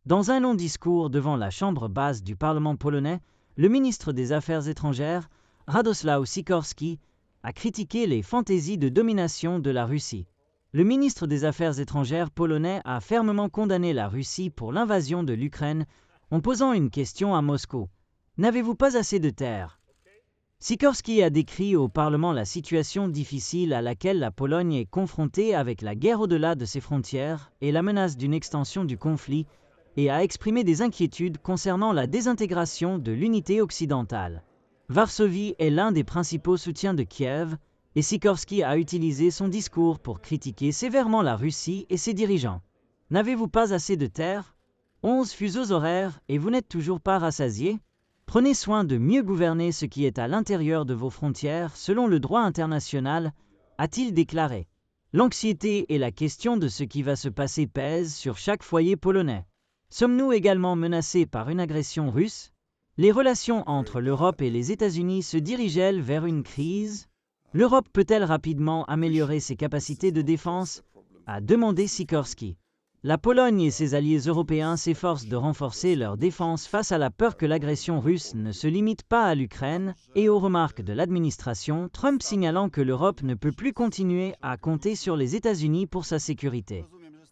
Dans un long discours devant la chambre basse du Parlement polonais, le ministre des Affaires étrangères, Radosław Sikorski, a critiqué les fantaisies de domination de la Russie. Le ministre des Affaires étrangères polonais a fermement condamné la Russie pour l'invasion de l'Ukraine en posant une question à Moscou. N'avez-vous pas assez de terre ? Sikorski a décrit au Parlement la situation difficile à laquelle la Pologne est confrontée avec la guerre au-delà de ses frontières et la menace d'une extension du conflit, et a exprimé des inquiétudes concernant la désintégration de l'unité occidentale. Varsovie est l'un des principaux soutiens de Kiev, et Sikorski a utilisé son discours pour critiquer sévèrement la Russie et ses dirigeants. N'avez-vous pas assez de terre ? 11 fuseaux horaires et vous n'êtes toujours pas rassasiés ? Prenez soin de mieux gouverner ce qui est à l'intérieur de vos frontières selon le droit international, a-t-il déclaré. L'anxiété et la question de ce qui va se passer pèsent sur chaque foyer polonais. Sommes-nous également menacés par une agression russe ? Les relations entre l'Europe et les États-Unis se dirigent-elles vers une crise ? L'Europe peut-elle rapidement améliorer ses capacités de défense ? A demandé Sikorski. La Pologne et ses alliés européens s'efforcent de renforcer leur défense face à la peur que l'agression russe ne se limite pas à l'Ukraine et aux remarques de l'administration Trump signalant que l'Europe ne peut plus continuer à compter sur les États-Unis pour sa sécurité.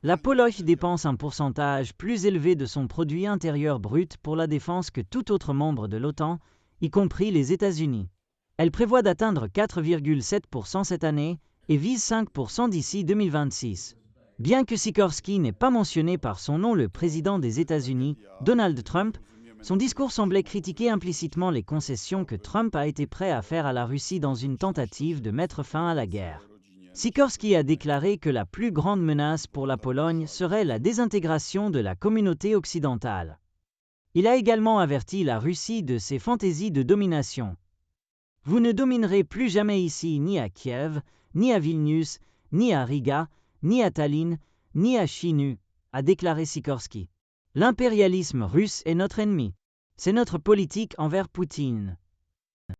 La Pologne dépense un pourcentage plus élevé de son produit intérieur brut pour la défense que tout autre membre de l'OTAN, y compris les États-Unis. Elle prévoit d'atteindre 4,7% cette année et vise 5% d'ici 2026. Bien que Sikorski n'ait pas mentionné par son nom le président des États-Unis, Donald Trump, son discours semblait critiquer implicitement les concessions que Trump a été prêt à faire à la Russie dans une tentative de mettre fin à la guerre. Sikorski a déclaré que la plus grande menace pour la Pologne serait la désintégration de la communauté occidentale. Il a également averti la Russie de ses fantaisies de domination. « Vous ne dominerez plus jamais ici ni à Kiev, ni à Vilnius, ni à Riga, ni à Tallinn, ni à Chișinău », a déclaré Sikorski. L'impérialisme russe est notre ennemi. C'est notre politique envers Poutine.